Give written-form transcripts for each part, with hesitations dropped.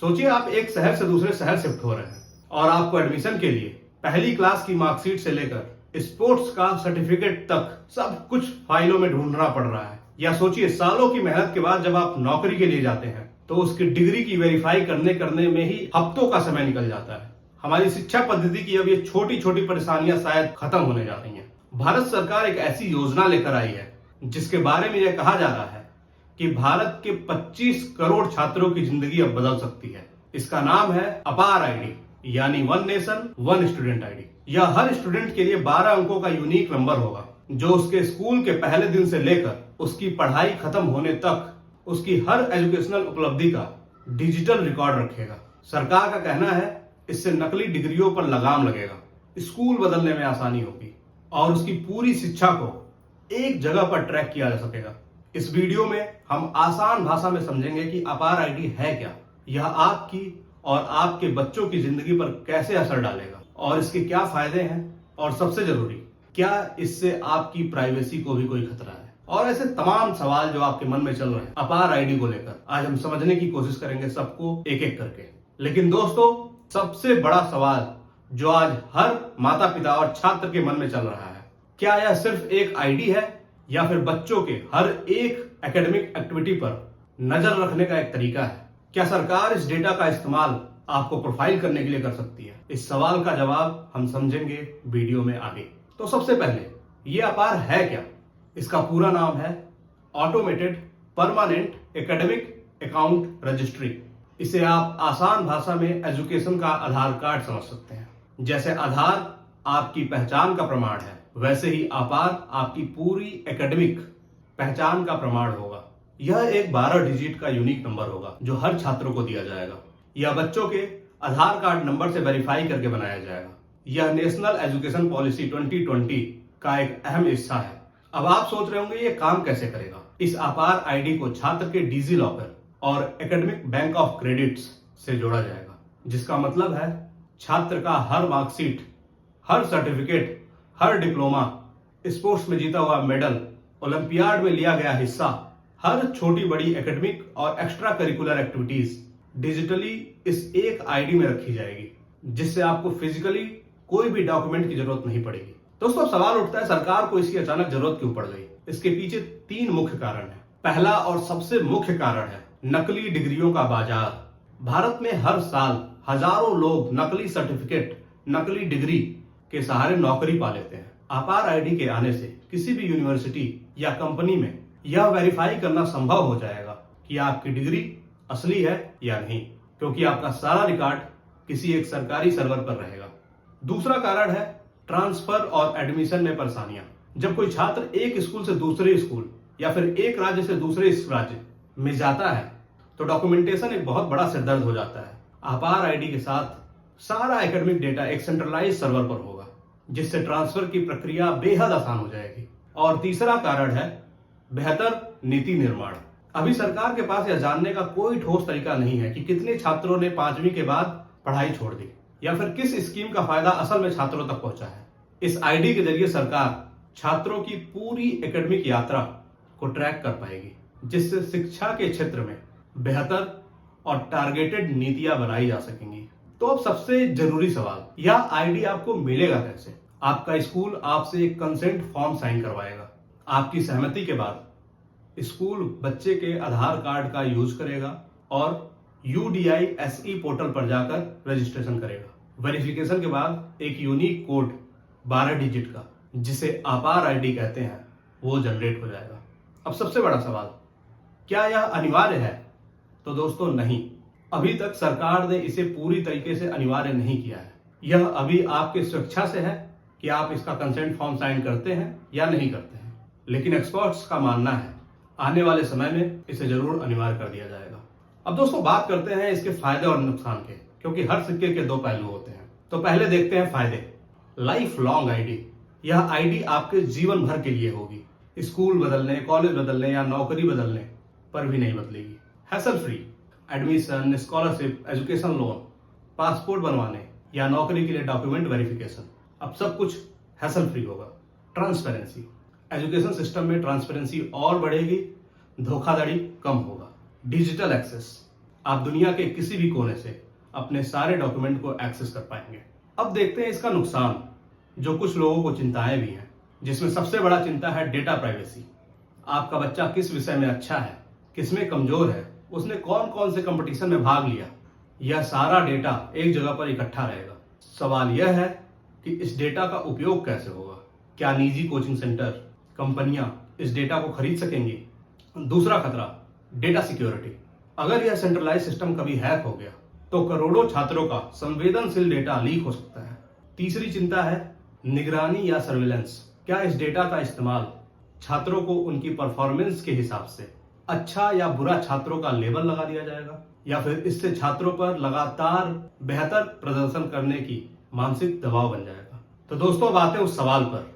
सोचिए आप एक शहर से दूसरे शहर शिफ्ट हो रहे हैं और आपको एडमिशन के लिए पहली क्लास की मार्कशीट से लेकर स्पोर्ट्स का सर्टिफिकेट तक सब कुछ फाइलों में ढूंढना पड़ रहा है। या सोचिए सालों की मेहनत के बाद जब आप नौकरी के लिए जाते हैं तो उसकी डिग्री की वेरीफाई करने में ही हफ्तों का समय निकल जाता है। हमारी शिक्षा पद्धति की अब ये छोटी छोटी परेशानियां शायद खत्म होने जा रही हैं। भारत सरकार एक ऐसी योजना लेकर आई है जिसके बारे में यह कहा जा रहा है कि भारत के 25 करोड़ छात्रों की जिंदगी अब बदल सकती है। इसका नाम है अपार आईडी, यानी one nation one student ID. यह हर स्टूडेंट के लिए 12 अंकों का यूनिक नंबर होगा जो उसके स्कूल के पहले दिन से लेकर उसकी पढ़ाई खत्म होने तक उसकी हर एजुकेशनल उपलब्धि का डिजिटल रिकॉर्ड रखेगा। सरकार का कहना है इससे नकली डिग्रियों पर लगाम लगेगा, स्कूल बदलने में आसानी होगी और उसकी पूरी शिक्षा को एक जगह पर ट्रैक किया जा सकेगा। इस वीडियो में हम आसान भाषा में समझेंगे कि अपार आईडी है क्या, यह आपकी और आपके बच्चों की जिंदगी पर कैसे असर डालेगा और इसके क्या फायदे हैं, और सबसे जरूरी क्या इससे आपकी प्राइवेसी को भी कोई खतरा है। और ऐसे तमाम सवाल जो आपके मन में चल रहे हैं अपार आईडी को लेकर आज हम समझने की कोशिश करेंगे, सबको एक एक करके। लेकिन दोस्तों, सबसे बड़ा सवाल जो आज हर माता पिता और छात्र के मन में चल रहा है, क्या यह सिर्फ एक आईडी है या फिर बच्चों के हर एक एकेडमिक एक्टिविटी पर नजर रखने का एक तरीका है? क्या सरकार इस डेटा का इस्तेमाल आपको प्रोफाइल करने के लिए कर सकती है? इस सवाल का जवाब हम समझेंगे वीडियो में आगे। तो सबसे पहले ये अपार है क्या? इसका पूरा नाम है automated permanent academic account registry. इसे आप आसान भाषा में एजुकेशन का आधार कार्ड समझ सकते हैं। जैसे आधार आपकी पहचान का प्रमाण है, वैसे ही अपार आपकी पूरी एकेडमिक पहचान का प्रमाण होगा। यह एक 12 डिजिट का यूनिक नंबर होगा जो हर छात्रों को दिया जाएगा। यह बच्चों के आधार कार्ड नंबर से वेरीफाई करके बनाया जाएगा। यह नेशनल एजुकेशन पॉलिसी 2020 का एक अहम हिस्सा है। अब आप सोच रहे होंगे ये काम कैसे करेगा? इस अपार आईडी को छात्र के डिजी लॉकर और एकेडमिक बैंक ऑफ क्रेडिट्स से जोड़ा जाएगा, जिसका मतलब है छात्र का हर मार्कशीट, हर सर्टिफिकेट, हर डिप्लोमा, स्पोर्ट्स में जीता हुआ मेडल, ओलंपियाड में लिया गया हिस्सा, हर छोटी बड़ी एकेडमिक और एक्स्ट्रा करिकुलर एक्टिविटीज डिजिटली इस एक आईडी में रखी जाएगी, जिससे आपको फिजिकली कोई भी डॉक्यूमेंट की जरूरत नहीं पड़ेगी। दोस्तों, सवाल उठता है सरकार को इसकी अचानक जरूरत क्यों पड़ गई? इसके पीछे 3 मुख्य कारण हैं। पहला और सबसे मुख्य कारण है नकली डिग्रियों का बाजार। भारत में हर साल हजारों लोग नकली सर्टिफिकेट, नकली डिग्री के सहारे नौकरी पा लेते हैं। अपार आईडी के आने से किसी भी यूनिवर्सिटी या कंपनी में यह वेरीफाई करना संभव हो जाएगा कि आपकी डिग्री असली है या नहीं, क्योंकि आपका सारा रिकॉर्ड किसी एक सरकारी सर्वर पर रहेगा। दूसरा कारण है ट्रांसफर और एडमिशन में परेशानियां। जब कोई छात्र एक स्कूल से दूसरे स्कूल या फिर एक राज्य से दूसरे राज्य में जाता है तो डॉक्यूमेंटेशन एक बहुत बड़ा सिरदर्द हो जाता है। अपार आईडी के साथ सारा एकेडमिक डेटा एक सेंट्रलाइज सर्वर पर होगा, जिससे ट्रांसफर की प्रक्रिया बेहद आसान हो जाएगी। और तीसरा कारण है बेहतर नीति निर्माण। अभी सरकार के पास यह जानने का कोई ठोस तरीका नहीं है कि कितने छात्रों ने 5वीं के बाद पढ़ाई छोड़ दी या फिर किस स्कीम का फायदा असल में छात्रों तक पहुंचा है। इस आईडी के जरिए सरकार छात्रों की पूरी एकेडमिक यात्रा को ट्रैक कर पाएगी, जिससे शिक्षा के क्षेत्र में बेहतर और टारगेटेड नीतियां बनाई जा सकेंगी। तो अब सबसे जरूरी सवाल, यह आईडी आपको मिलेगा कैसे? आपका स्कूल आपसे एक कंसेंट फॉर्म साइन करवाएगा। आपकी सहमति के बाद स्कूल बच्चे के आधार कार्ड का यूज करेगा और UDISE पोर्टल पर जाकर रजिस्ट्रेशन करेगा। वेरिफिकेशन के बाद एक यूनिक कोड 12 डिजिट का, जिसे अपार आईडी कहते हैं, वो जनरेट हो जाएगा। अब सबसे बड़ा सवाल, क्या यह अनिवार्य है? तो दोस्तों नहीं, अभी तक सरकार ने इसे पूरी तरीके से अनिवार्य नहीं किया है। यह अभी आपके स्वेच्छा से है कि आप इसका कंसेंट फॉर्म साइन करते हैं या नहीं करते हैं। लेकिन एक्सपर्ट्स का मानना है आने वाले समय में इसे जरूर अनिवार्य कर दिया जाएगा। अब दोस्तों बात करते हैं इसके फायदे और नुकसान के, क्योंकि हर सिक्के के 2 पहलू होते हैं। तो पहले देखते हैं फायदे। लाइफ लॉन्ग आईडी, यह आईडी आपके जीवन भर के लिए होगी। स्कूल बदलने, कॉलेज बदलने या नौकरी बदलने पर भी नहीं बदलेगी। Hassle free, admission, scholarship, education loan, passport बनवाने या नौकरी के लिए डॉक्यूमेंट वेरिफिकेशन, अब सब कुछ हैसल फ्री होगा। ट्रांसपेरेंसी, एजुकेशन सिस्टम में ट्रांसपेरेंसी और बढ़ेगी, धोखाधड़ी कम होगा। डिजिटल एक्सेस, आप दुनिया के किसी भी कोने से अपने सारे डॉक्यूमेंट को एक्सेस कर पाएंगे। अब देखते हैं इसका नुकसान, जो कुछ लोगों को चिंताएं भी हैं, जिसमें सबसे बड़ा चिंता है डेटा प्राइवेसी। आपका बच्चा किस विषय में अच्छा है, किसमें कमजोर है, उसने कौन कौन से कंपटीशन में भाग लिया, यह सारा डेटा एक जगह पर इकट्ठा रहेगा। सवाल यह है कि इस डेटा का उपयोग कैसे होगा। क्या निजी कोचिंग सेंटर, कंपनियां इस डेटा को खरीद सकेंगी? दूसरा खतरा, डेटा सिक्योरिटी। अगर यह सेंट्रलाइज सिस्टम कभी हैक हो गया तो करोड़ों छात्रों का संवेदनशील डेटा लीक हो सकता है। तीसरी चिंता है निगरानी या सर्विलेंस। क्या इस डेटा का इस्तेमाल छात्रों को उनकी परफॉर्मेंस के हिसाब से अच्छा या बुरा छात्रों का लेबल लगा दिया जाएगा, या फिर इससे छात्रों पर लगातार बेहतर प्रदर्शन करने की मानसिक दबाव बन जाएगा? तो दोस्तों, अब आते हैं उस सवाल पर,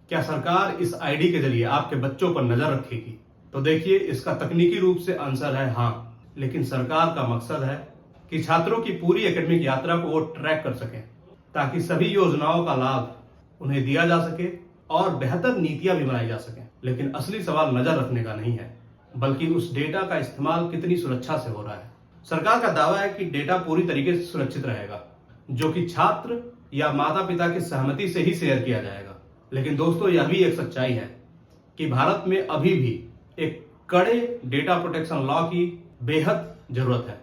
क्या सरकार इस आईडी के जरिए आपके बच्चों पर नजर रखेगी? तो देखिए, इसका तकनीकी रूप से आंसर है हाँ, लेकिन सरकार का मकसद है कि छात्रों की पूरी एकेडमिक यात्रा को वो ट्रैक कर सकें, ताकि सभी योजनाओं का लाभ उन्हें दिया जा सके और बेहतर नीतियां भी बनाई जा सकें। लेकिन असली सवाल नजर रखने का नहीं है, बल्कि उस डेटा का इस्तेमाल कितनी सुरक्षा से हो रहा है। सरकार का दावा है कि डेटा पूरी तरीके से सुरक्षित रहेगा, जो कि छात्र या माता पिता की सहमति से ही शेयर किया जाएगा। लेकिन दोस्तों, यह भी एक सच्चाई है कि भारत में अभी भी एक कड़े डेटा प्रोटेक्शन लॉ की बेहद जरूरत है।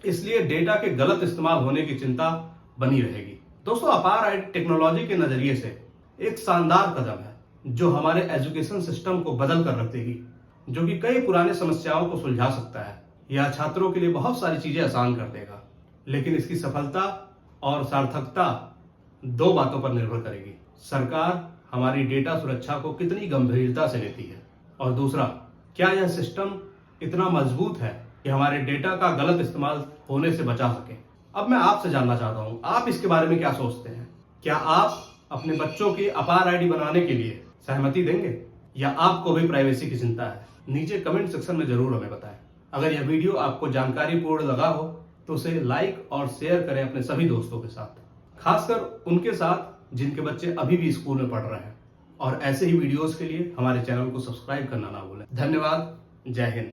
इसलिए डेटा के गलत इस्तेमाल होने की चिंता बनी रहेगी। दोस्तों, अपार आईडी टेक्नोलॉजी के नजरिए से एक शानदार कदम है, जो हमारे एजुकेशन सिस्टम को बदल कर रख देगी, जो कि कई पुराने समस्याओं को सुलझा सकता है या छात्रों के लिए बहुत सारी चीजें आसान कर देगा। लेकिन इसकी सफलता और सार्थकता दो बातों पर निर्भर करेगी। सरकार हमारी डेटा सुरक्षा को कितनी गंभीरता से लेती है, और दूसरा, क्या यह सिस्टम इतना मजबूत है कि हमारे डेटा का गलत इस्तेमाल होने से बचा सके। अब मैं आपसे जानना चाहता हूं, आप इसके बारे में क्या सोचते हैं? क्या आप अपने बच्चों की अपार आईडी बनाने के लिए सहमति देंगे, या आपको भी प्राइवेसी की चिंता है? नीचे कमेंट सेक्शन में जरूर हमें बताएं। अगर यह वीडियो आपको जानकारीपूर्ण लगा हो तो उसे लाइक और शेयर करें अपने सभी दोस्तों के साथ, खासकर उनके साथ जिनके बच्चे अभी भी स्कूल में पढ़ रहे हैं। और ऐसे ही वीडियोस के लिए हमारे चैनल को सब्सक्राइब करना ना भूलें। धन्यवाद। जय हिंद।